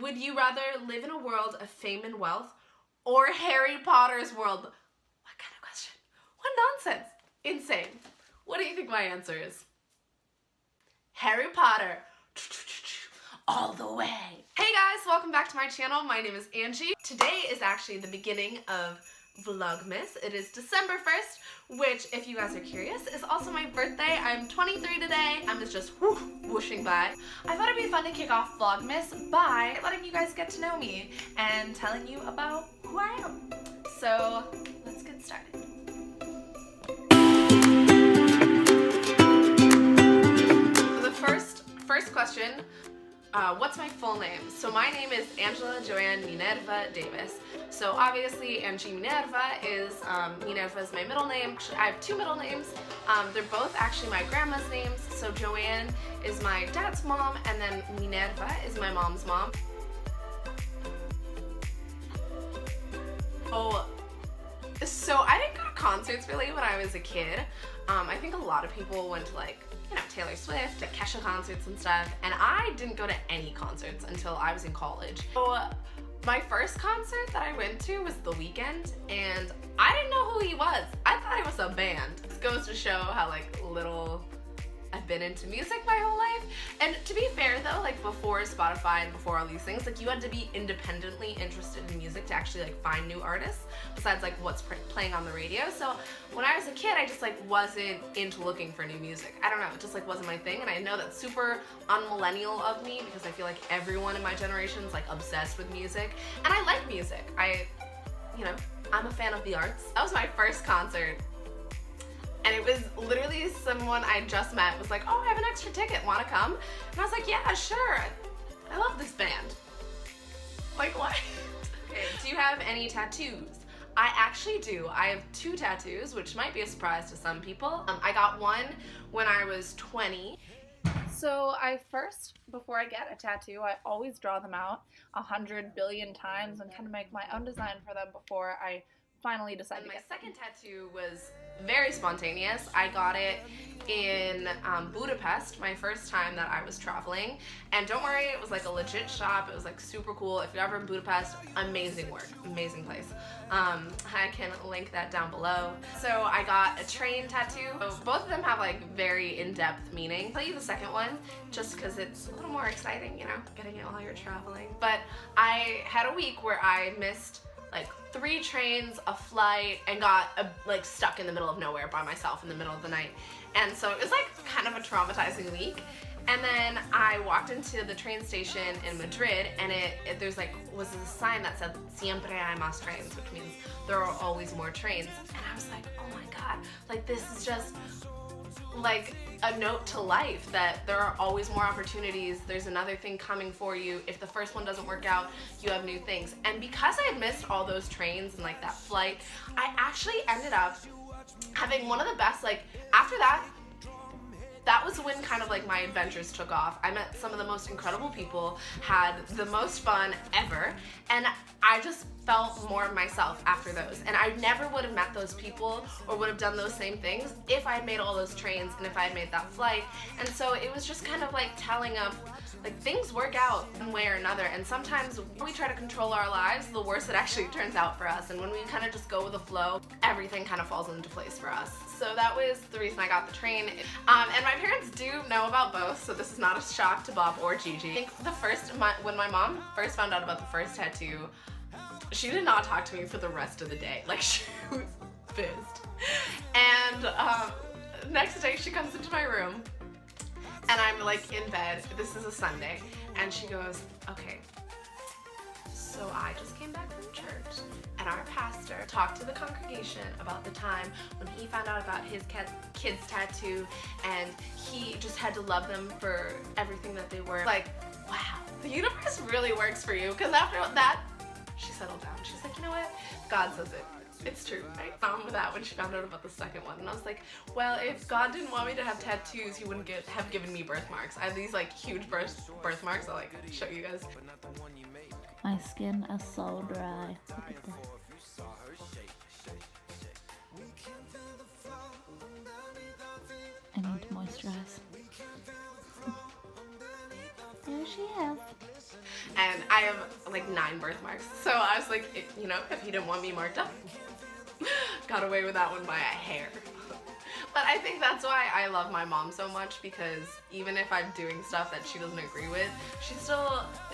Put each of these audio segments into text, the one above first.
Would you rather live in a world of fame and wealth or Harry Potter's world? What kind of question? What nonsense. Insane. What do you think my answer is? Harry Potter. All the way. Hey guys, welcome back to my channel. My name is Angie. Today is actually the beginning of Vlogmas. It is December 1st, which, if you guys are curious, is also my birthday. I'm 23 today. I'm just whooshing by. I thought it'd be fun to kick off Vlogmas by letting you guys get to know me and telling you about who I am. So let's get started. The first question, what's my full name? So my name is Angela Joanne Minerva Davis. So obviously Angie Minerva is, Minerva is my middle name. Actually, I have two middle names. They're both actually my grandma's names. So Joanne is my dad's mom, and then Minerva is my mom's mom. Oh, so I didn't go to concerts really when I was a kid. I think a lot of people went to, like, you know, Taylor Swift, to Kesha concerts and stuff, and I didn't go to any concerts until I was in college. So my first concert that I went to was The Weeknd, and I didn't know who he was. I thought it was a band. This goes to show how, like, little I've been into music my whole life. And to be fair though, like, before Spotify and before all these things, like, you had to be independently interested in music to actually, like, find new artists besides, like, what's playing on the radio. So when I was a kid, I just, like, wasn't into looking for new music. I don't know, it just, like, wasn't my thing. And I know that's super unmillennial of me because I feel like everyone in my generation is, like, obsessed with music. And I like music. I'm a fan of the arts. That was my first concert. And it was literally someone I just met was like, oh, I have an extra ticket, wanna come? And I was like, yeah, sure. I love this band. Like, what? Okay, do you have any tattoos? I actually do. I have two tattoos, which might be a surprise to some people. I got one when I was 20. So before I get a tattoo, I always draw them out 100 billion times and kind of make my own design for them before I finally decide to get my second tattoo was very spontaneous. I got it in Budapest, my first time that I was traveling. And don't worry, it was like a legit shop. It was like super cool. If you're ever in Budapest, amazing work, amazing place. I can link that down below. So I got a train tattoo. So both of them have like very in-depth meaning. I'll tell you the second one just because it's a little more exciting, you know, getting it while you're traveling. But I had a week where I missed like 3 trains, a flight, and got like stuck in the middle of nowhere by myself in the middle of the night. And so it was like kind of a traumatizing week. And then I walked into the train station in Madrid, and there's was a sign that said "Siempre hay más trains," which means there are always more trains. And I was like, oh my god, like this is just like a note to life that there are always more opportunities. There's another thing coming for you. If the first one doesn't work out, you have new things. And because I had missed all those trains and like that flight, I actually ended up having one of the best, like, after that was when kind of like my adventures took off. I met some of the most incredible people, had the most fun ever, and I just felt more of myself after those. And I never would have met those people or would have done those same things if I had made all those trains and if I had made that flight. And so it was just kind of like telling of, like, things work out one way or another, and sometimes we try to control our lives, the worse it actually turns out for us. And when we kind of just go with the flow, everything kind of falls into place for us. So that was the reason I got the train. And my parents do know about both, so this is not a shock to Bob or Gigi. I think when my mom first found out about the first tattoo, she did not talk to me for the rest of the day. Like, she was pissed. And next day she comes into my room, and I'm like in bed, this is a Sunday, and she goes, okay, so I just came back from church, and our pastor talked to the congregation about the time when he found out about his kid's tattoo, and he just had to love them for everything that they were. Like, wow, the universe really works for you, because after that, she settled down. She's like, you know what, God says it. It's true. I found that when she found out about the second one, and I was like, well, if God didn't want me to have tattoos, he wouldn't have given me birthmarks. I have these like huge birthmarks. I'll like show you guys. My skin is so dry. Look at that. I need to moisturize. There she is. and I have like 9 birthmarks. So I was like, you know, if he didn't want me marked up, got away with that one by a hair. But I think that's why I love my mom so much, because even if I'm doing stuff that she doesn't agree with,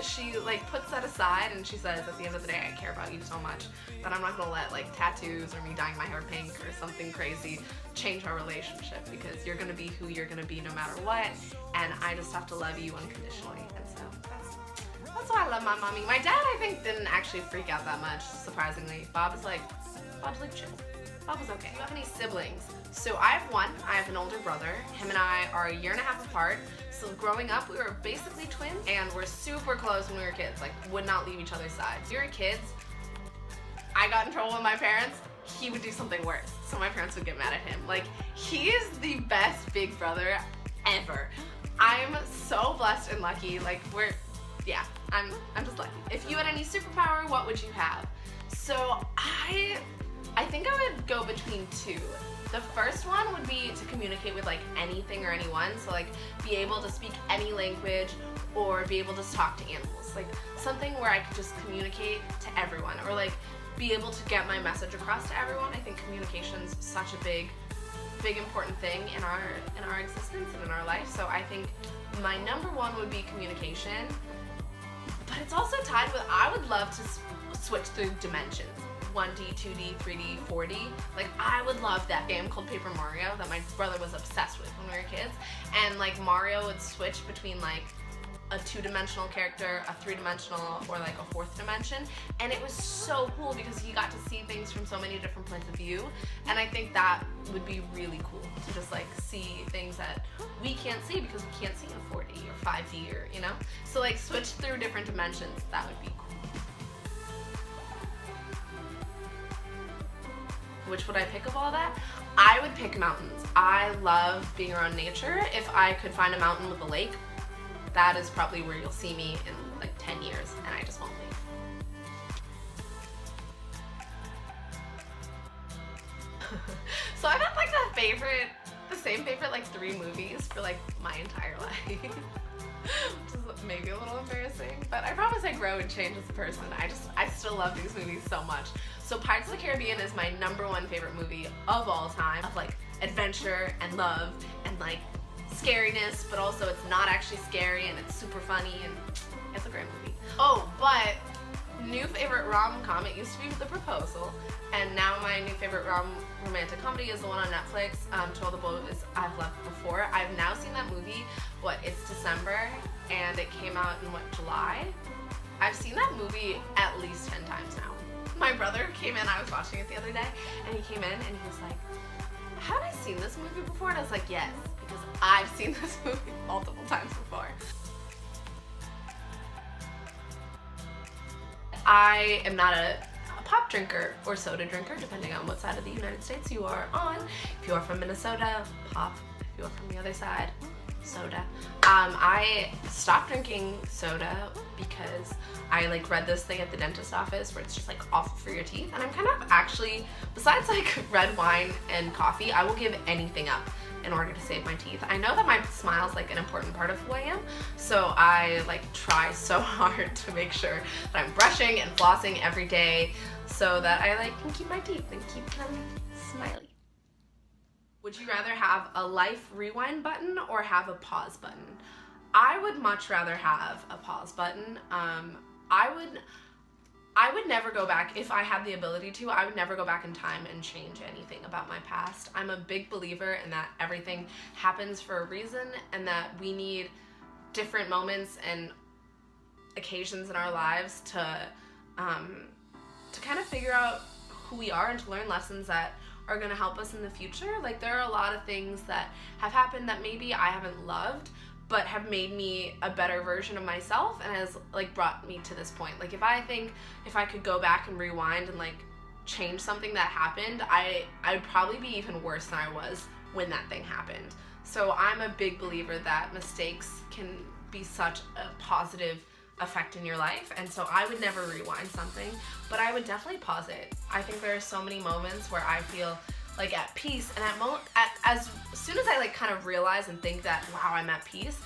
she like puts that aside and she says, at the end of the day, I care about you so much that I'm not gonna let like tattoos or me dyeing my hair pink or something crazy change our relationship, because you're gonna be who you're gonna be no matter what, and I just have to love you unconditionally. And so that's why I love my mommy. My dad, I think, didn't actually freak out that much, surprisingly. Bob's like chill. Bob was okay. Do you have any siblings? So I have one. I have an older brother. Him and I are a year and a half apart. So growing up, we were basically twins, and we're super close when we were kids. Like, would not leave each other's sides. We were kids. I got in trouble with my parents. He would do something worse, so my parents would get mad at him. Like, he is the best big brother ever. I'm so blessed and lucky. Like, I'm just lucky. If you had any superpower, what would you have? So I think I would go between 2. The first one would be to communicate with like anything or anyone. So like be able to speak any language, or be able to talk to animals. Like something where I could just communicate to everyone, or like be able to get my message across to everyone. I think communication's such a big important thing in our existence and in our life. So I think my number 1 would be communication. But it's also tied with, I would love to switch through dimensions. 1D, 2D, 3D, 4D. Like, I would love that game called Paper Mario that my brother was obsessed with when we were kids. And like Mario would switch between like a 2-dimensional character, a 3-dimensional, or like a 4th dimension. And it was so cool because he got to see things from so many different points of view. And I think that would be really cool to just like see things that we can't see because we can't see in 4D or 5D, or, you know? So like switch through different dimensions, that would be cool. Which would I pick of all that? I would pick mountains. I love being around nature. If I could find a mountain with a lake, that is probably where you'll see me in like 10 years, and I just won't leave. So I've had like the same favorite like 3 movies for like my entire life. Which is maybe a little embarrassing, but I promise I grow and change as a person. I still love these movies so much. So Pirates of the Caribbean is my number 1 favorite movie of all time, of like adventure and love and like scariness, but also it's not actually scary and it's super funny and it's a great movie. Oh, but new favorite rom-com, it used to be The Proposal, and now my new favorite romantic comedy is the one on Netflix, To All the Boys I've Loved Before. I've now seen that movie, it's December, and it came out in July? I've seen that movie at least 10 times now. My brother came in, I was watching it the other day, and he came in and he was like, have I seen this movie before? And I was like, yes, because I've seen this movie multiple times before. I am not a pop drinker or soda drinker, depending on what side of the United States you are on. If you are from Minnesota, pop. If you are from the other side, soda. I stopped drinking soda because I like read this thing at the dentist office where it's just like awful for your teeth, and I'm kind of actually, besides like red wine and coffee, I will give anything up in order to save my teeth. I know that my smile is like an important part of who I am, so I like try so hard to make sure that I'm brushing and flossing every day so that I like can keep my teeth and keep them smiley. Would you rather have a life rewind button or have a pause button? I would much rather have a pause button. I would never go back. If I had the ability to, I would never go back in time and change anything about my past. I'm a big believer in that everything happens for a reason, and that we need different moments and occasions in our lives to kind of figure out who we are and to learn lessons that are going to help us in the future. Like, there are a lot of things that have happened that maybe I haven't loved, but have made me a better version of myself and has like brought me to this point. Like, if I could go back and rewind and like change something that happened, I'd probably be even worse than I was when that thing happened. So I'm a big believer that mistakes can be such a positive effect in your life, and so I would never rewind something, but I would definitely pause it. I think there are so many moments where I feel like at peace, and as soon as I like kind of realize and think that, wow, I'm at peace,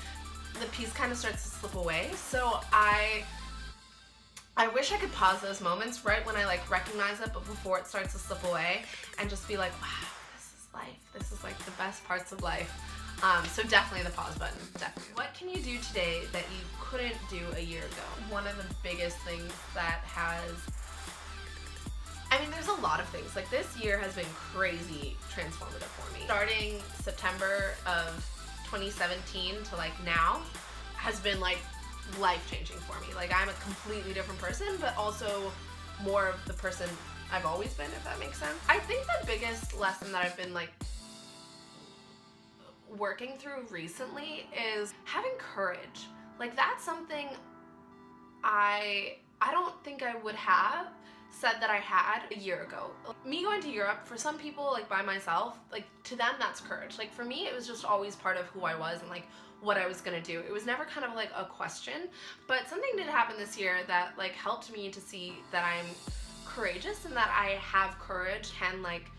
the peace kind of starts to slip away. So I I wish I could pause those moments right when I like recognize it, but before it starts to slip away, and just be like, wow, this is life. This is like the best parts of life. So definitely the pause button, definitely. What can you do today that you couldn't do a year ago? One of the biggest things that has, I mean, there's a lot of things. Like this year has been crazy transformative for me. Starting September of 2017 to like now has been like life-changing for me. Like I'm a completely different person, but also more of the person I've always been, if that makes sense. I think the biggest lesson that I've been like working through recently is having courage. Like that's something I don't think I would have said that I had a year ago. Me going to Europe, for some people, like by myself, like to them that's courage. Like for me, it was just always part of who I was and like what I was gonna do. It was never kind of like a question, but something did happen this year that like helped me to see that I'm courageous and that I have courage, can like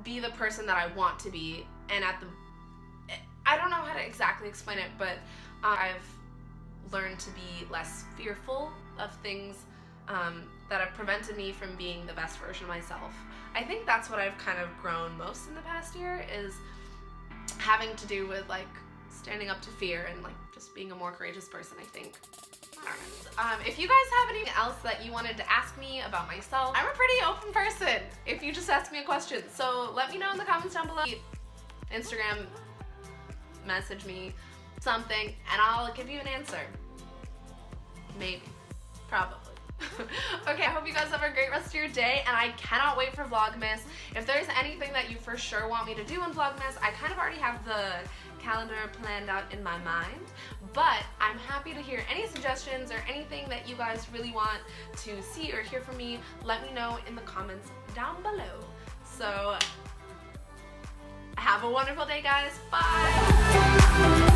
be the person that I want to be. And I don't know how to exactly explain it, but I've learned to be less fearful of things that have prevented me from being the best version of myself. I think that's what I've kind of grown most in the past year, is having to do with like standing up to fear and like just being a more courageous person, I think. I don't know. If you guys have anything else that you wanted to ask me about myself, I'm a pretty open person if you just ask me a question. So let me know in the comments down below. Instagram, message me something, and I'll give you an answer. Maybe. Probably. Okay, I hope you guys have a great rest of your day, and I cannot wait for Vlogmas. If there's anything that you for sure want me to do in Vlogmas, I kind of already have the calendar planned out in my mind, but I'm happy to hear any suggestions or anything that you guys really want to see or hear from me. Let me know in the comments down below. So have a wonderful day, guys. Bye!